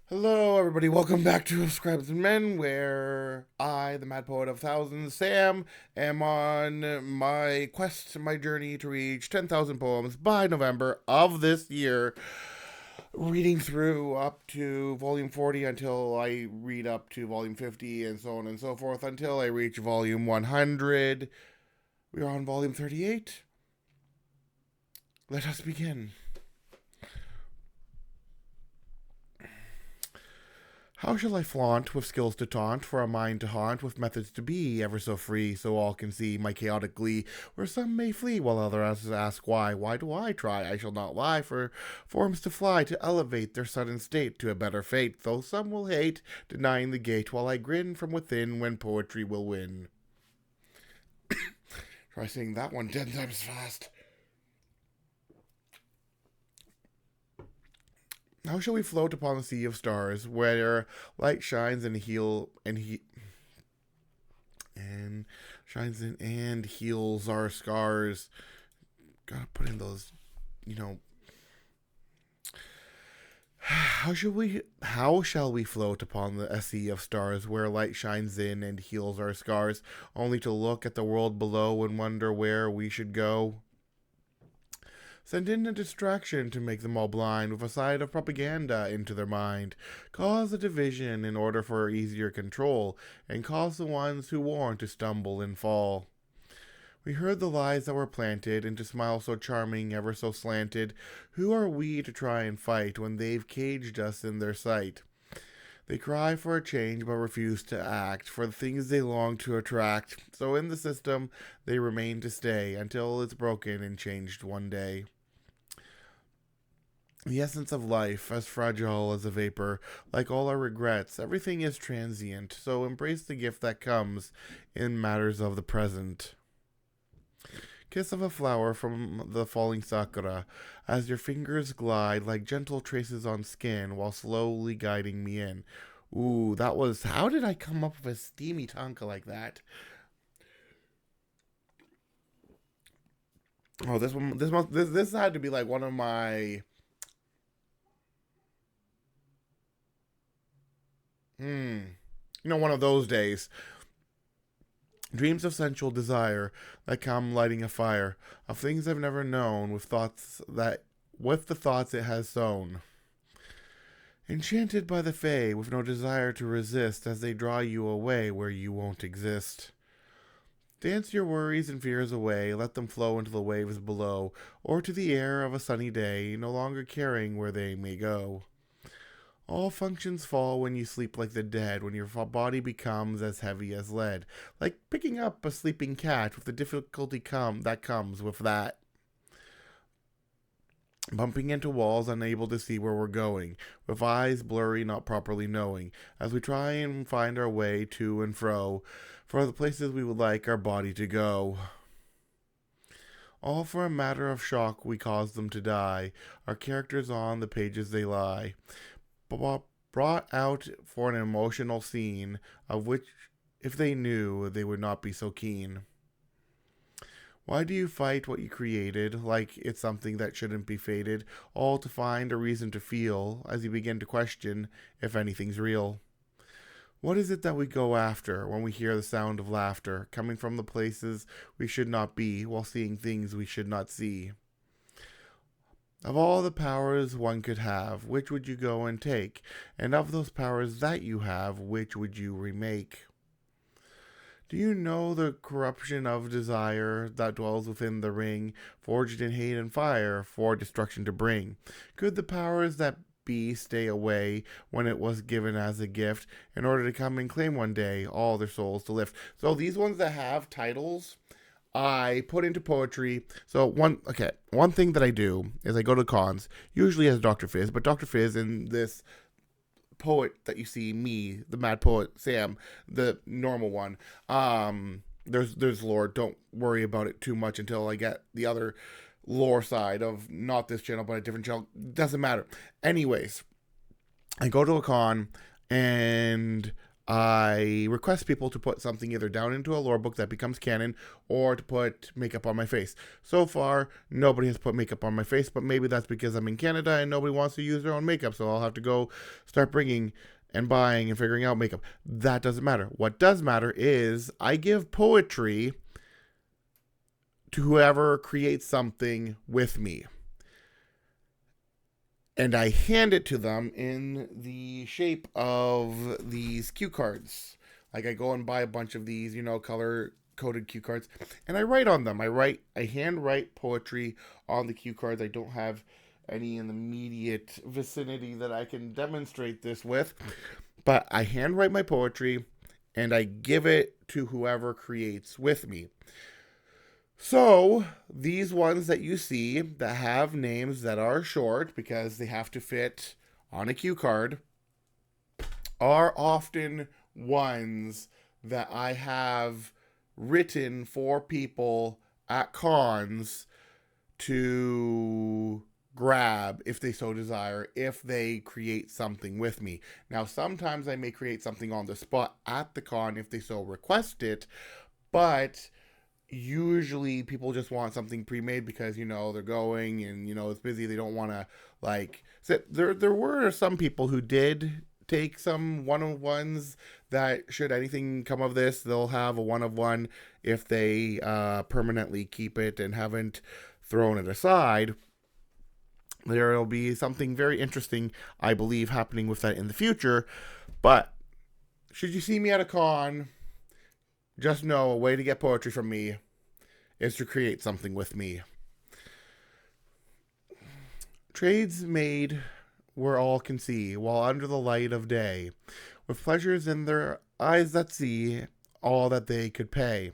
Hello, everybody. Welcome back to Scribes and Men, where I, the Mad Poet of Thousands, Sam, am on my quest, my journey to reach 10,000 poems by November of this year, reading through up to volume 40 until I read up to volume 50, and so on and so forth until I reach volume 100. We are on volume 38. Let us begin. How shall I flaunt with skills to taunt, for a mind to haunt, with methods to be ever so free, so all can see my chaotic glee, where some may flee, while others ask why. Why do I try? I shall not lie, for forms to fly, to elevate their sudden state to a better fate, though some will hate, denying the gate, while I grin from within when poetry will win. Try saying that one 10 times fast. How shall we float upon the sea of stars, where light shines and and shines in and heals our scars? Gotta put in those, you know. How shall we float upon the sea of stars, where light shines in and heals our scars, only to look at the world below and wonder where we should go? Send in a distraction to make them all blind, with a side of propaganda into their mind. Cause a division in order for easier control, and cause the ones who warn to stumble and fall. We heard the lies that were planted into smiles so charming, ever so slanted. Who are we to try and fight when they've caged us in their sight? They cry for a change but refuse to act for the things they long to attract. So in the system they remain to stay until it's broken and changed one day. The essence of life, as fragile as a vapor, like all our regrets, everything is transient, so embrace the gift that comes in matters of the present. Kiss of a flower from the falling sakura, as your fingers glide like gentle traces on skin while slowly guiding me in. Ooh, that was. How did I come up with a steamy tanka like that? Oh, this had to be like one of my. One of those days. Dreams of sensual desire that come lighting a fire, of things I've never known, with the thoughts it has sown. Enchanted by the Fae, with no desire to resist as they draw you away where you won't exist. Dance your worries and fears away, let them flow into the waves below, or to the air of a sunny day, no longer caring where they may go. All functions fall when you sleep like the dead, when your body becomes as heavy as lead, like picking up a sleeping cat with the difficulty that comes with that. Bumping into walls, unable to see where we're going, with eyes blurry, not properly knowing, as we try and find our way to and fro, for the places we would like our body to go. All for a matter of shock we cause them to die, our characters on the pages they lie, brought out for an emotional scene, of which, if they knew, they would not be so keen. Why do you fight what you created, like it's something that shouldn't be fated, all to find a reason to feel, as you begin to question if anything's real? What is it that we go after when we hear the sound of laughter, coming from the places we should not be, while seeing things we should not see? Of all the powers one could have, which would you go and take? And of those powers that you have, which would you remake? Do you know the corruption of desire that dwells within the ring, forged in hate and fire, for destruction to bring? Could the powers that be stay away when it was given as a gift, in order to come and claim one day all their souls to lift? So these ones that have titles, I put into poetry. So one thing that I do is I go to cons, usually as Dr. Fizz, but Dr. Fizz in this poet that you see, me, the mad poet, Sam, the normal one. There's lore. Don't worry about it too much until I get the other lore side of not this channel but a different channel. Doesn't matter. Anyways, I go to a con and I request people to put something either down into a lore book that becomes canon or to put makeup on my face. So far, nobody has put makeup on my face, but maybe that's because I'm in Canada and nobody wants to use their own makeup, so I'll have to go start bringing and buying and figuring out makeup. That doesn't matter. What does matter is I give poetry to whoever creates something with me. And I hand it to them in the shape of these cue cards. Like I go and buy a bunch of these, color coded cue cards, and I write on them. I hand write poetry on the cue cards. I don't have any in the immediate vicinity that I can demonstrate this with, but I hand write my poetry and I give it to whoever creates with me. So, these ones that you see that have names that are short because they have to fit on a cue card are often ones that I have written for people at cons to grab if they so desire, if they create something with me. Now, sometimes I may create something on the spot at the con if they so request it, but usually people just want something pre-made because they're going and it's busy. They don't want to sit. There were some people who did take some one-of-ones that should anything come of this, they'll have a one-of-one if they permanently keep it and haven't thrown it aside. There will be something very interesting, I believe, happening with that in the future. But should you see me at a con, just know a way to get poetry from me is to create something with me. Trades made where all can see, while under the light of day, with pleasures in their eyes that see all that they could pay.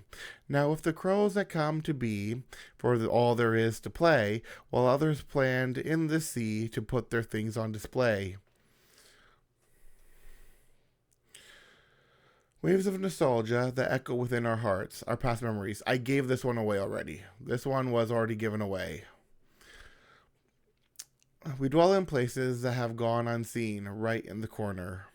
Now if the crows that come to be, for all there is to play, while others planned in the sea to put their things on display. Waves of nostalgia that echo within our hearts, our past memories. I gave this one away already. This one was already given away. We dwell in places that have gone unseen, right in the corner.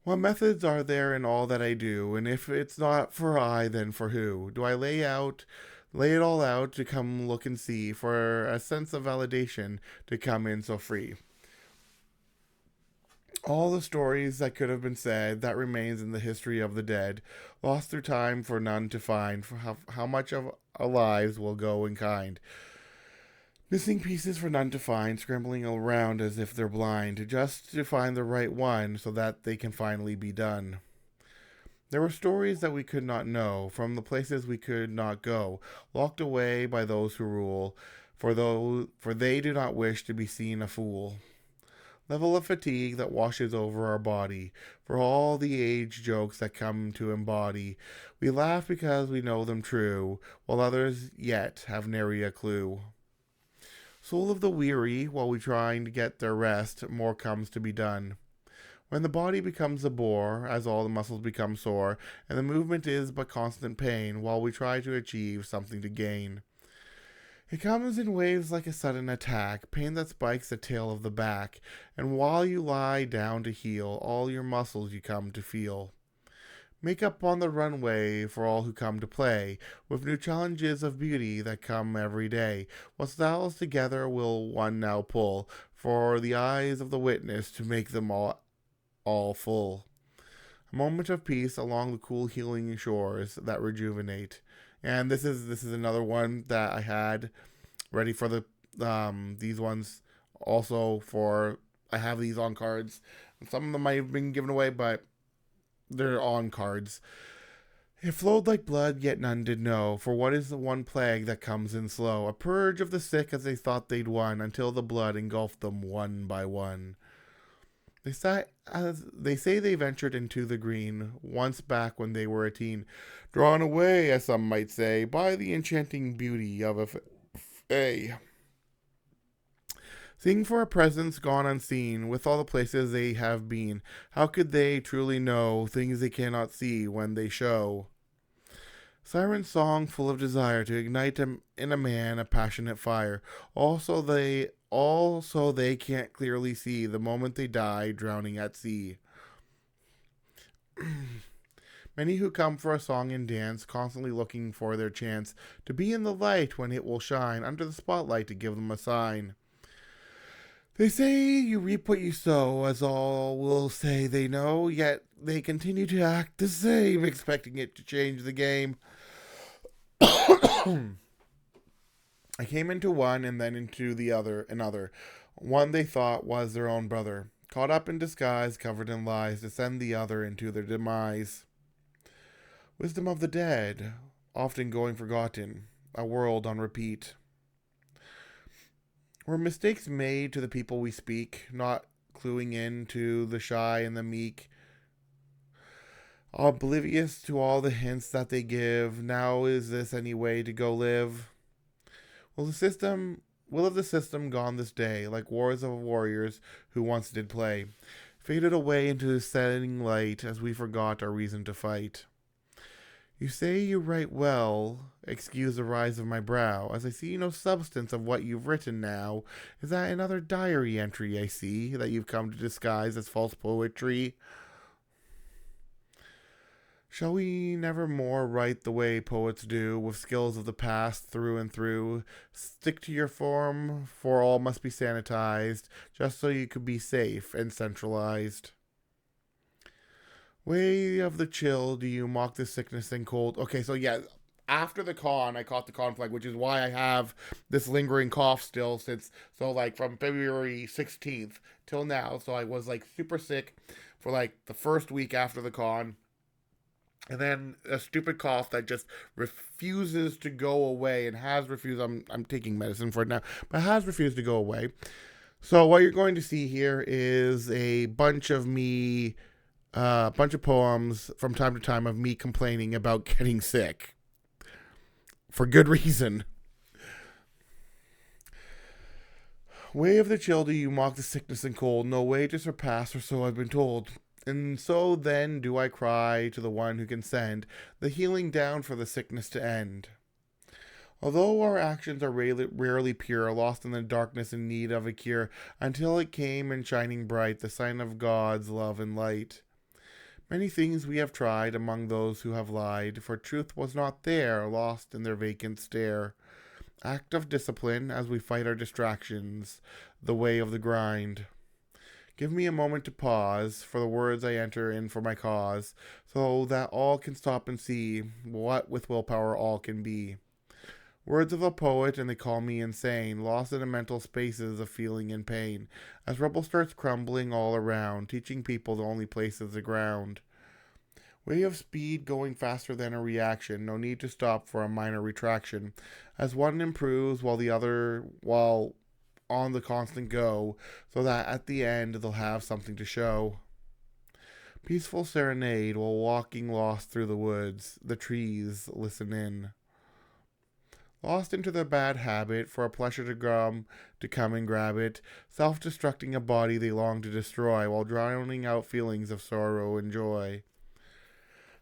What methods are there in all that I do? And if it's not for I, then for who? Do I lay it all out to come look and see, for a sense of validation to come in so free? All the stories that could have been said, that remains in the history of the dead, lost through time for none to find, for how much of our lives will go in kind. Missing pieces for none to find, scrambling around as if they're blind, just to find the right one so that they can finally be done. There were stories that we could not know, from the places we could not go, locked away by those who rule, for they do not wish to be seen a fool. Level of fatigue that washes over our body, for all the age jokes that come to embody. We laugh because we know them true, while others yet have nary a clue. Soul of the weary, while we trying to get their rest, more comes to be done. When the body becomes a bore, as all the muscles become sore, and the movement is but constant pain, while we try to achieve something to gain. It comes in waves like a sudden attack, pain that spikes the tail of the back, and while you lie down to heal, all your muscles you come to feel. Make up on the runway for all who come to play, with new challenges of beauty that come every day. What styles together will one now pull, for the eyes of the witness to make them all full. A moment of peace along the cool healing shores that rejuvenate. And this is another one that I had ready for these ones also for. I have these on cards. Some of them might have been given away, but they're on cards. It flowed like blood, yet none did know. For what is the one plague that comes in slow? A purge of the sick as they thought they'd won, until the blood engulfed them one by one. They say they ventured into the green, once back when they were a teen, drawn away, as some might say, by the enchanting beauty of a fae. Seeing for a presence gone unseen, with all the places they have been, how could they truly know things they cannot see when they show? Siren song full of desire to ignite in a man a passionate fire. Also they can't clearly see the moment they die drowning at sea. Many who come for a song and dance, constantly looking for their chance to be in the light when it will shine, under the spotlight to give them a sign. They say you reap what you sow, as all will say they know, yet they continue to act the same, expecting it to change the game. I came into one and then into the other, another. One they thought was their own brother, caught up in disguise, covered in lies, to send the other into their demise. Wisdom of the dead, often going forgotten, a world on repeat. Were mistakes made to the people we speak, not cluing in to the shy and the meek, oblivious to all the hints that they give? Now is this any way to go live? Will of the system gone this day, like wars of warriors who once did play, faded away into the setting light as we forgot our reason to fight. You say you write well, excuse the rise of my brow, as I see no substance of what you've written now. Is that another diary entry I see, that you've come to disguise as false poetry? Shall we never more write the way poets do, with skills of the past through and through? Stick to your form, for all must be sanitized, just so you could be safe and centralized. Way of the chill, do you mock the sickness and cold? Okay, so yeah, after the con, I caught the conflict, which is why I have this lingering cough still since, so like from February 16th till now. So I was like super sick for like the first week after the con. And then a stupid cough that just refuses to go away and has refused. I'm taking medicine for it now, but has refused to go away. So what you're going to see here is a bunch of poems from time to time of me complaining about getting sick. For good reason. Way of the chill do you mock the sickness and cold, no way to surpass, or so I've been told. And so then do I cry to the one who can send the healing down for the sickness to end. Although our actions are rarely pure, lost in the darkness in need of a cure, until it came in shining bright, the sign of God's love and light. Many things we have tried among those who have lied, for truth was not there, lost in their vacant stare. Act of discipline as we fight our distractions, the way of the grind. Give me a moment to pause for the words I enter in for my cause, so that all can stop and see what with willpower all can be. Words of a poet, and they call me insane, lost in the mental spaces of feeling and pain, as rubble starts crumbling all around, teaching people the only place is the ground. Way of speed going faster than a reaction, no need to stop for a minor retraction, as one improves while on the constant go, so that at the end they'll have something to show. Peaceful serenade while walking lost through the woods, the trees listen in. Lost into their bad habit, for a pleasure to come and grab it, self-destructing a body they long to destroy, while drowning out feelings of sorrow and joy.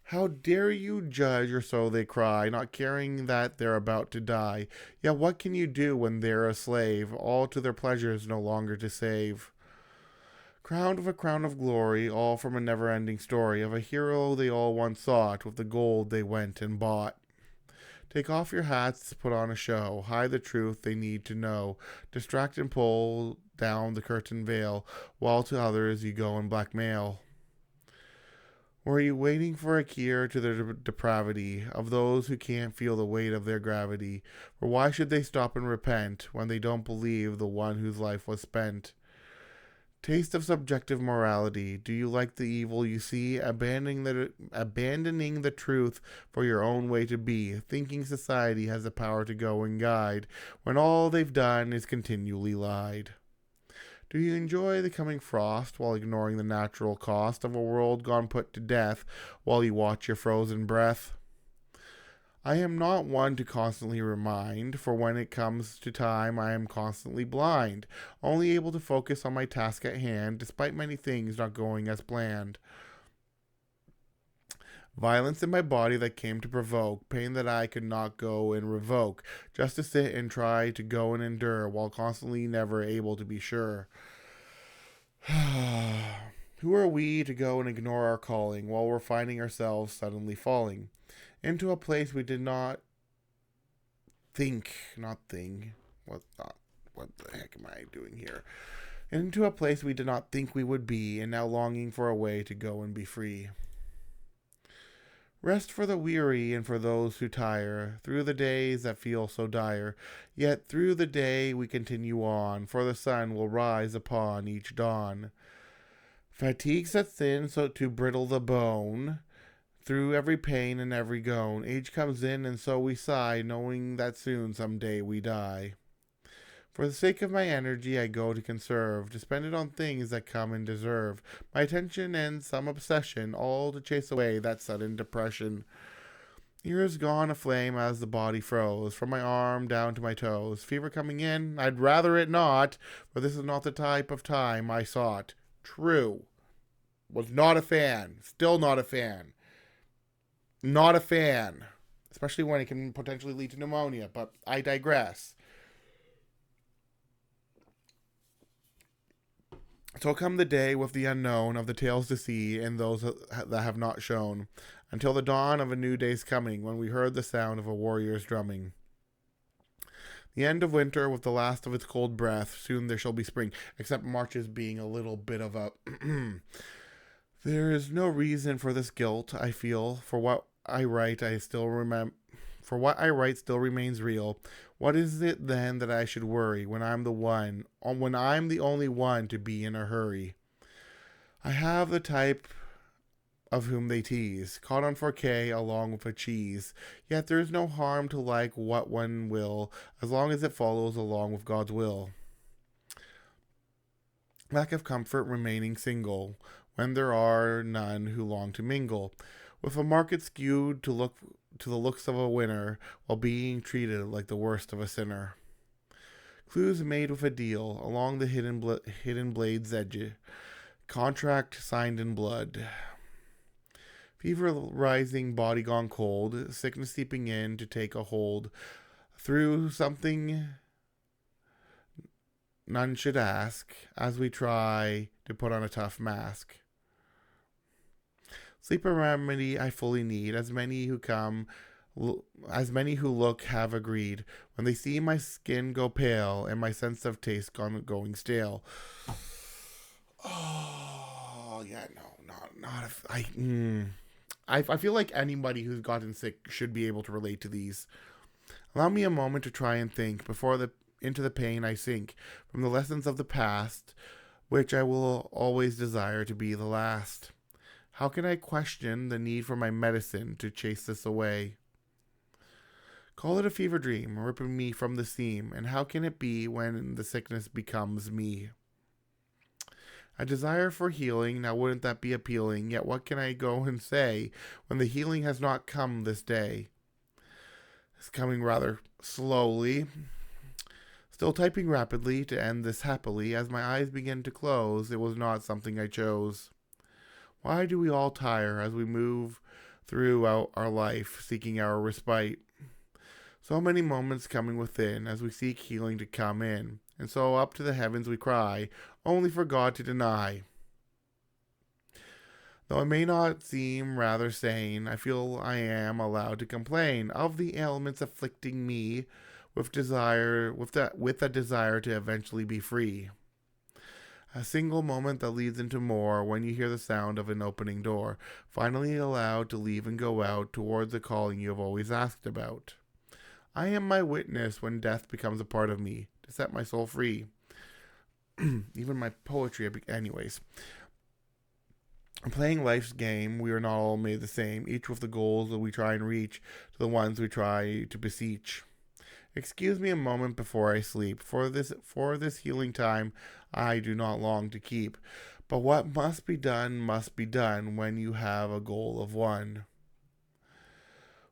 How dare you judge, or so they cry, not caring that they're about to die. Yet what can you do when they're a slave, all to their pleasures no longer to save? Crowned with a crown of glory, all from a never-ending story, of a hero they all once sought, with the gold they went and bought. Take off your hats, put on a show, hide the truth they need to know, distract and pull down the curtain veil, while to others you go and blackmail. Or are you waiting for a cure to the depravity of those who can't feel the weight of their gravity? For why should they stop and repent when they don't believe the one whose life was spent? Taste of subjective morality. Do you like the evil you see, abandoning the truth for your own way to be, thinking society has the power to go and guide, when all they've done is continually lied? Do you enjoy the coming frost while ignoring the natural cost of a world gone put to death while you watch your frozen breath? I am not one to constantly remind, for when it comes to time I am constantly blind, only able to focus on my task at hand, despite many things not going as planned. Violence in my body that came to provoke, pain that I could not go and revoke, just to sit and try to go and endure, while constantly never able to be sure. Who are we to go and ignore our calling while we're finding ourselves suddenly falling into a place we did not think. What the heck am I doing here? Into a place we did not think we would be, and now longing for a way to go and be free. Rest for the weary and for those who tire, through the days that feel so dire. Yet through the day we continue on, for the sun will rise upon each dawn. Fatigue sets in so to brittle the bone. Through every pain and every groan, age comes in, and so we sigh, knowing that soon some day we die. For the sake of my energy I go to conserve, to spend it on things that come and deserve my attention and some obsession, all to chase away that sudden depression. Years gone aflame as the body froze, from my arm down to my toes. Fever coming in, I'd rather it not, for this is not the type of time I sought. True. Was not a fan. Still not a fan. Not a fan. Especially when it can potentially lead to pneumonia, but I digress. So come the day with the unknown of the tales to see and those that have not shown, until the dawn of a new day's coming, when we heard the sound of a warrior's drumming. The end of winter with the last of its cold breath, soon there shall be spring, except March's being a little bit of a... There is no reason for this guilt, I feel, for what I write still remains real. What is it then that I should worry when I'm the only one to be in a hurry? I have the type of whom they tease, caught on 4K along with a cheese. Yet there is no harm to like what one will, as long as it follows along with God's will. Lack of comfort remaining single, when there are none who long to mingle, with a market skewed to the looks of a winner, while being treated like the worst of a sinner. Clues made with a deal, along the hidden blade's edge, contract signed in blood. Fever rising, body gone cold, sickness seeping in to take a hold, through something none should ask, as we try to put on a tough mask. Sleep a remedy I fully need, as many who look have agreed, when they see my skin go pale and my sense of taste going stale. Oh, yeah, no, not if I feel like anybody who's gotten sick should be able to relate to these. Allow me a moment to try and think before into the pain I sink from the lessons of the past, which I will always desire to be the last. How can I question the need for my medicine to chase this away? Call it a fever dream, ripping me from the seam, and how can it be when the sickness becomes me? A desire for healing, now wouldn't that be appealing? Yet what can I go and say when the healing has not come this day? It's coming rather slowly. Still typing rapidly to end this happily, as my eyes begin to close, it was not something I chose. Why do we all tire as we move throughout our life, seeking our respite? So many moments coming within as we seek healing to come in, and so up to the heavens we cry, only for God to deny. Though I may not seem rather sane, I feel I am allowed to complain of the ailments afflicting me with a desire to eventually be free. A single moment that leads into more when you hear the sound of an opening door, finally allowed to leave and go out towards the calling you have always asked about. I am my witness when death becomes a part of me, to set my soul free. Even my poetry, anyways. Playing life's game, we are not all made the same, each with the goals that we try and reach, to the ones we try to beseech. Excuse me a moment before I sleep, for this healing time I do not long to keep. But what must be done when you have a goal of one.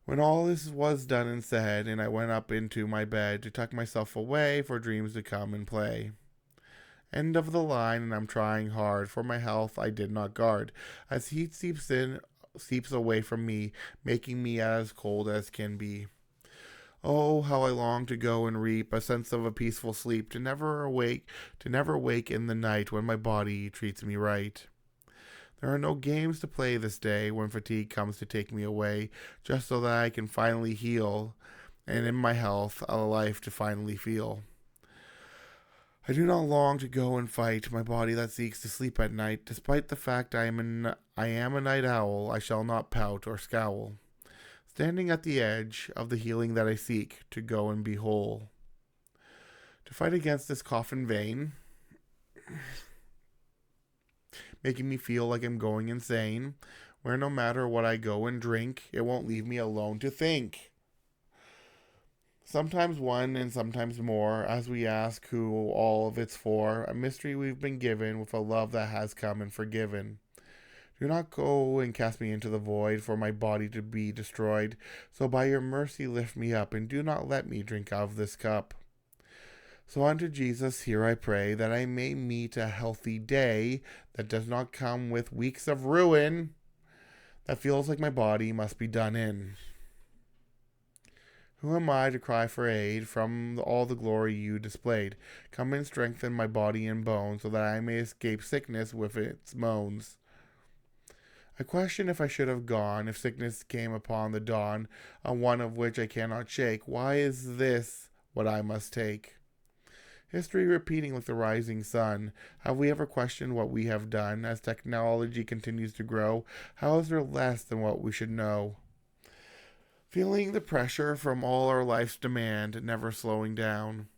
When all this was done and said, and I went up into my bed to tuck myself away for dreams to come and play. End of the line, and I'm trying hard, for my health I did not guard, as heat seeps away from me, making me as cold as can be. Oh, how I long to go and reap a sense of a peaceful sleep, to never wake in the night when my body treats me right. There are no games to play this day when fatigue comes to take me away, just so that I can finally heal, and in my health, a life to finally feel. I do not long to go and fight my body that seeks to sleep at night. Despite the fact I am a night owl, I shall not pout or scowl. Standing at the edge of the healing that I seek, to go and be whole. To fight against this coffin vein, making me feel like I'm going insane, where no matter what I go and drink, it won't leave me alone to think. Sometimes one and sometimes more, as we ask who all of it's for, a mystery we've been given with a love that has come and forgiven. Do not go and cast me into the void, for my body to be destroyed, so by your mercy lift me up, and do not let me drink of this cup. So unto Jesus here I pray, that I may meet a healthy day, that does not come with weeks of ruin, that feels like my body must be done in. Who am I to cry for aid from all the glory you displayed? Come and strengthen my body and bones, so that I may escape sickness with its moans. I question if I should have gone, if sickness came upon the dawn, on one of which I cannot shake. Why is this what I must take? History repeating like the rising sun. Have we ever questioned what we have done? As technology continues to grow, how is there less than what we should know? Feeling the pressure from all our life's demand, never slowing down.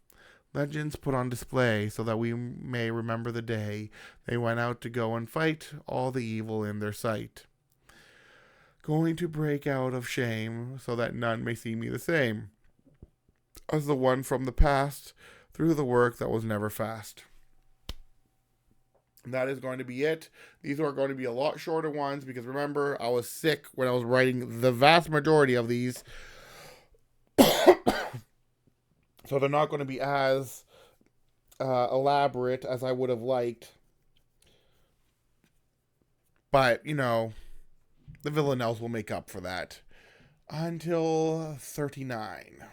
Legends put on display so that we may remember the day they went out to go and fight all the evil in their sight. Going to break out of shame so that none may see me the same as the one from the past through the work that was never fast. And that is going to be it. These are going to be a lot shorter ones because remember, I was sick when I was writing the vast majority of these. So they're not going to be as elaborate as I would have liked. But, the villanelles will make up for that. Until 39.